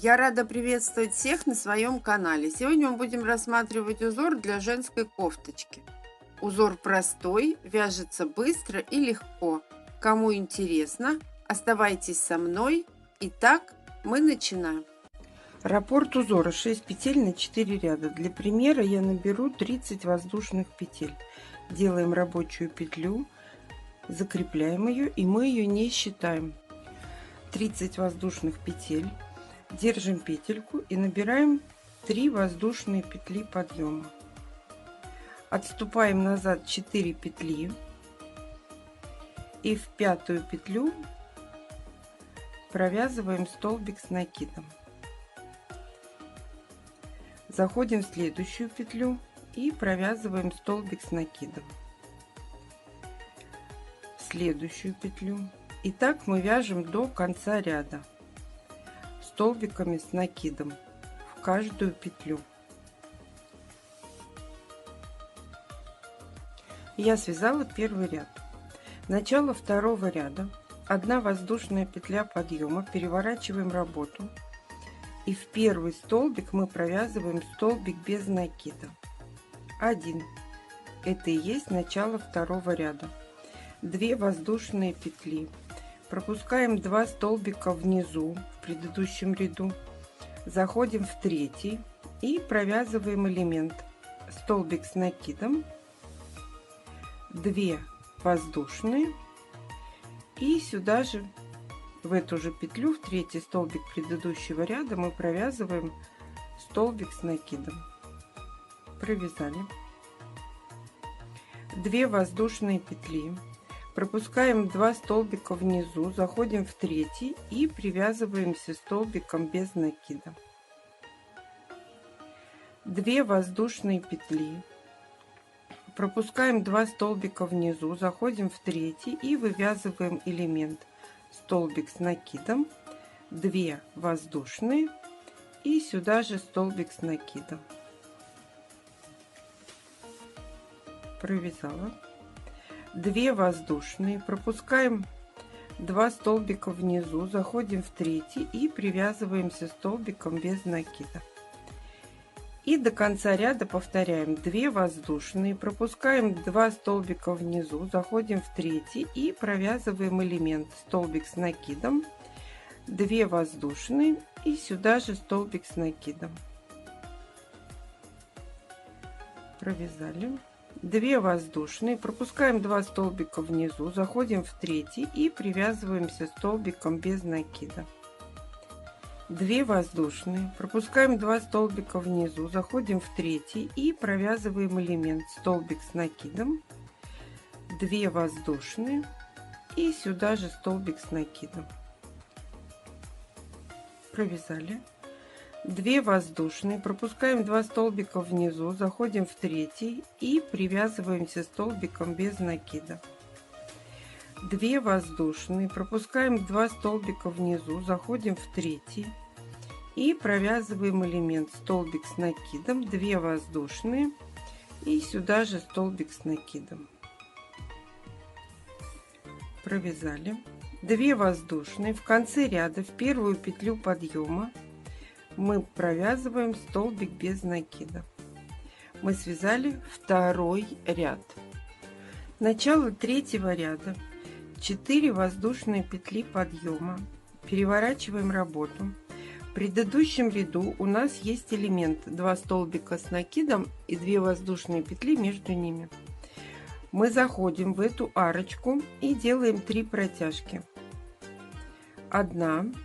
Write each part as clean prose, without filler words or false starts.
Я рада приветствовать всех на своем канале. Сегодня мы будем рассматривать узор для женской кофточки. Узор простой, вяжется быстро и легко. Кому интересно, оставайтесь со мной. Итак, мы начинаем. Раппорт узора 6 петель на 4 ряда. Для примера я наберу 30 воздушных петель. Делаем рабочую петлю, закрепляем ее, и мы ее не считаем. 30 воздушных петель. Держим петельку и набираем 3 воздушные петли подъема. Отступаем назад 4 петли и в пятую петлю провязываем столбик с накидом. Заходим в следующую петлю и провязываем столбик с накидом. В следующую петлю. И так мы вяжем до конца ряда столбиками с накидом в каждую петлю. Я связала первый ряд. Начало второго ряда. 1 воздушная петля подъема, переворачиваем работу, и в первый столбик мы провязываем столбик без накида. 1. Это и есть начало второго ряда. 2 воздушные петли. Пропускаем 2 столбика внизу в предыдущем ряду, заходим в третий и провязываем элемент столбик с накидом, 2 воздушные, и сюда же в эту же петлю, в третий столбик предыдущего ряда, мы провязываем столбик с накидом. Провязали. 2 воздушные петли. Пропускаем 2 столбика внизу, заходим в третий и привязываемся столбиком без накида. 2 воздушные петли. Пропускаем 2 столбика внизу, заходим в третий и вывязываем элемент столбик с накидом, 2 воздушные и сюда же столбик с накидом. Провязала. 2 воздушные, пропускаем 2 столбика внизу, заходим в третий и привязываемся столбиком без накида. И до конца ряда повторяем: 2 воздушные, пропускаем 2 столбика внизу, заходим в третий и провязываем элемент столбик с накидом, 2 воздушные и сюда же столбик с накидом. Провязали. 2 воздушные, пропускаем 2 столбика внизу, заходим в третий и привязываемся столбиком без накида. 2 воздушные, пропускаем 2 столбика внизу, заходим в третий и провязываем элемент столбик с накидом, 2 воздушные и сюда же столбик с накидом. Провязали. 2 воздушные, пропускаем 2 столбика внизу, заходим в третий и привязываемся столбиком без накида. 2 воздушные, пропускаем 2 столбика внизу, заходим в третий и провязываем элемент столбик с накидом, 2 воздушные и сюда же столбик с накидом. Провязали. 2 воздушные, в конце ряда в первую петлю подъема мы провязываем столбик без накида. Мы связали второй ряд. Начало третьего ряда. 4 воздушные петли подъема, переворачиваем работу. В предыдущем ряду у нас есть элемент 2 столбика с накидом и 2 воздушные петли между ними. Мы заходим в эту арочку и делаем 3 протяжки. 1,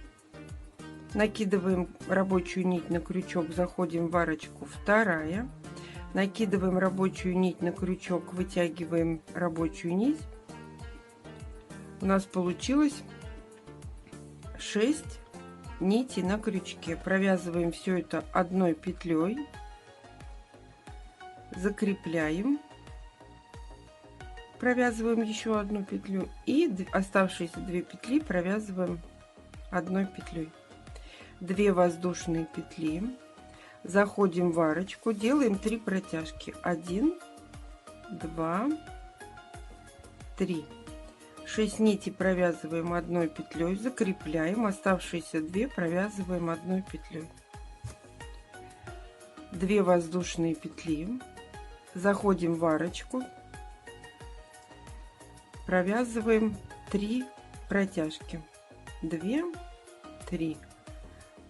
накидываем рабочую нить на крючок, заходим в арочку, 2, накидываем рабочую нить на крючок, вытягиваем рабочую нить. У нас получилось 6 нитей на крючке. Провязываем все это одной петлей, закрепляем, провязываем еще одну петлю и оставшиеся 2 петли провязываем одной петлей. 2 воздушные петли, заходим в арочку, делаем 3 протяжки: 1, 2, 3. 6 нитей провязываем одной петлей, закрепляем, оставшиеся 2 провязываем одной петлей. 2 воздушные петли, заходим в арочку, провязываем 3 протяжки, 2, 3,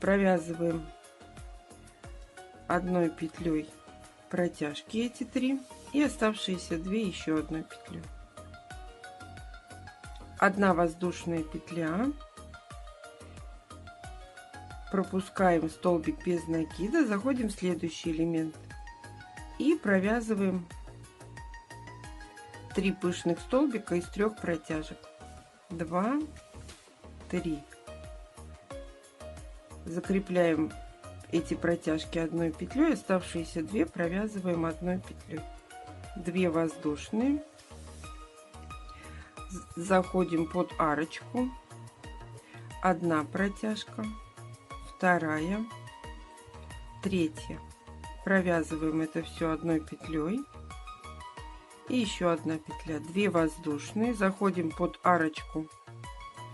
провязываем одной петлей протяжки эти 3 и оставшиеся 2 еще одной петлей. 1 воздушная петля, пропускаем столбик без накида, заходим в следующий элемент и провязываем 3 пышных столбика из 3 протяжек, 2, 3, закрепляем эти протяжки одной петлей, оставшиеся 2 провязываем одной петлей, 2 воздушные, заходим под арочку, 1 протяжка, 2, 3, провязываем это все одной петлей и еще 1 петля, 2 воздушные, заходим под арочку,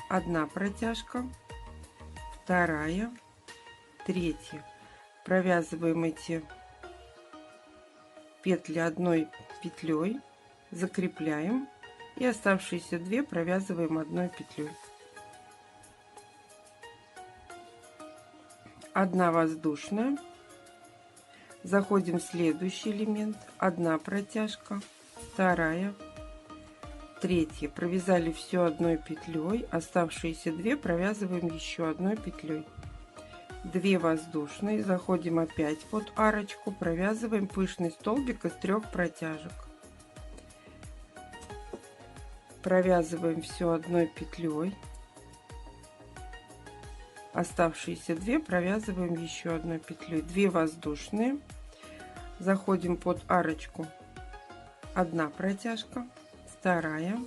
1 протяжка, 2, 3, провязываем эти петли одной петлей, закрепляем и оставшиеся 2 провязываем одной петлей, 1 воздушная, заходим в следующий элемент, 1 протяжка, 2, 3, провязали все одной петлей, оставшиеся 2 провязываем еще одной петлей, 2 воздушные, заходим опять под арочку, провязываем пышный столбик из 3 протяжек, провязываем все одной петлей, оставшиеся 2 провязываем еще одной петлей, 2 воздушные, заходим под арочку, 1 протяжка, 2,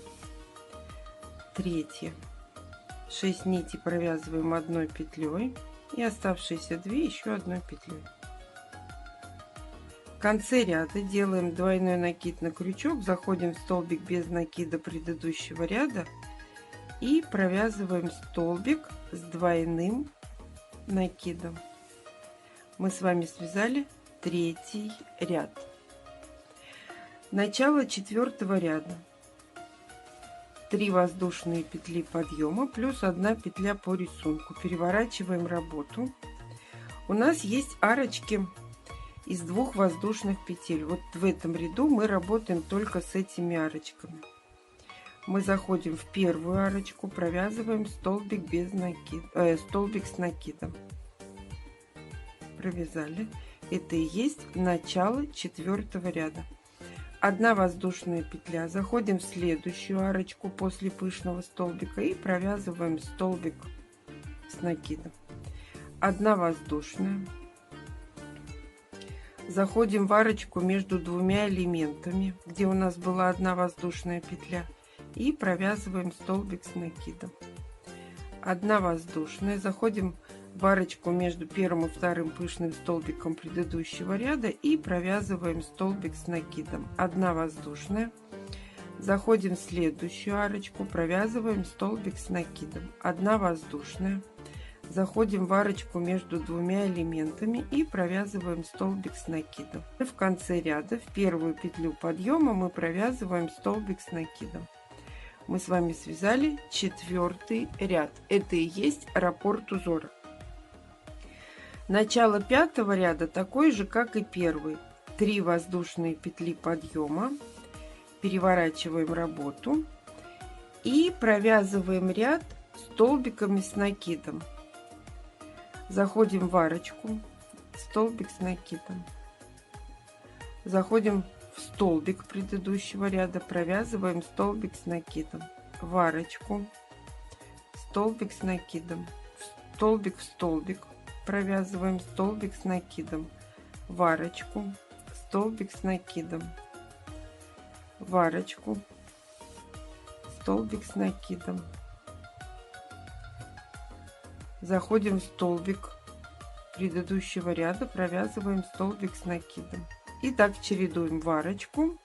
3, 6 нитей провязываем одной петлей и оставшиеся 2 еще одной петлей. В конце ряда делаем двойной накид на крючок, заходим в столбик без накида предыдущего ряда и провязываем столбик с двойным накидом. Мы с вами связали 3-й ряд. Начало 4-го ряда. 3 воздушные петли подъема плюс 1 петля по рисунку. Переворачиваем работу. У нас есть арочки из 2 воздушных петель. Вот в этом ряду мы работаем только с этими арочками. Мы заходим в первую арочку, провязываем столбик без накида, столбик с накидом. Провязали. Это и есть начало 4-го ряда. 1 воздушная петля, заходим в следующую арочку после пышного столбика и провязываем столбик с накидом. 1 воздушная, заходим в арочку между 2 элементами, где у нас была 1 воздушная петля, и провязываем столбик с накидом. 1 воздушная, заходим в арочку между первым и вторым пышным столбиком предыдущего ряда и провязываем столбик с накидом. 1 воздушная, заходим в следующую арочку, провязываем столбик с накидом. 1 воздушная, заходим в арочку между 2 элементами и провязываем столбик с накидом. И в конце ряда в первую петлю подъема мы провязываем столбик с накидом. Мы с вами связали 4-й ряд. Это и есть раппорт узора. Начало 5-го ряда такой же, как и первый. 3 воздушные петли подъема, переворачиваем работу и провязываем ряд столбиками с накидом. Заходим в арочку, столбик с накидом. Заходим в столбик предыдущего ряда, провязываем столбик с накидом. В арочку, столбик с накидом, столбик в столбик, провязываем столбик с накидом, в арочку, столбик с накидом, в арочку, столбик с накидом. Заходим в столбик предыдущего ряда, провязываем столбик с накидом. И так чередуем в арочку,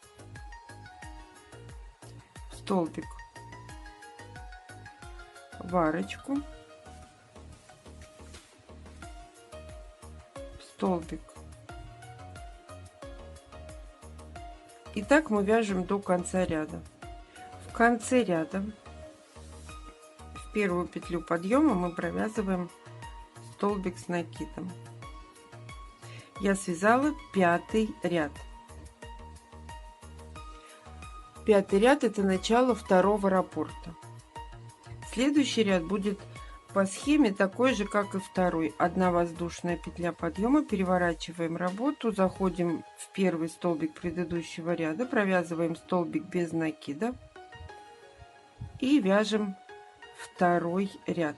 столбик в арочку, столбик. И так мы вяжем до конца ряда. В конце ряда в первую петлю подъема мы провязываем столбик с накидом. Я связала 5-й ряд. 5-й ряд — это начало 2-го раппорта. Следующий ряд будет по схеме такой же, как и 2-й. 1 воздушная петля подъема, переворачиваем работу, заходим в первый столбик предыдущего ряда, провязываем столбик без накида и вяжем 2-й ряд.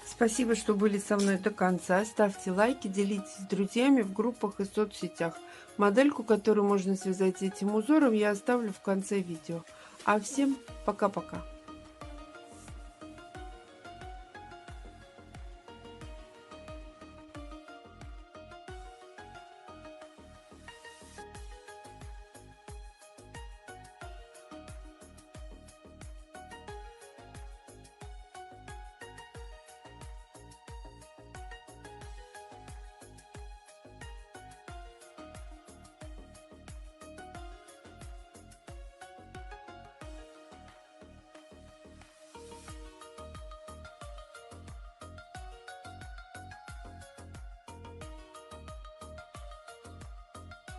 Спасибо, что были со мной до конца. Ставьте лайки, делитесь с друзьями в группах и соцсетях. Модельку, которую можно связать этим узором, я оставлю в конце видео. А всем пока-пока.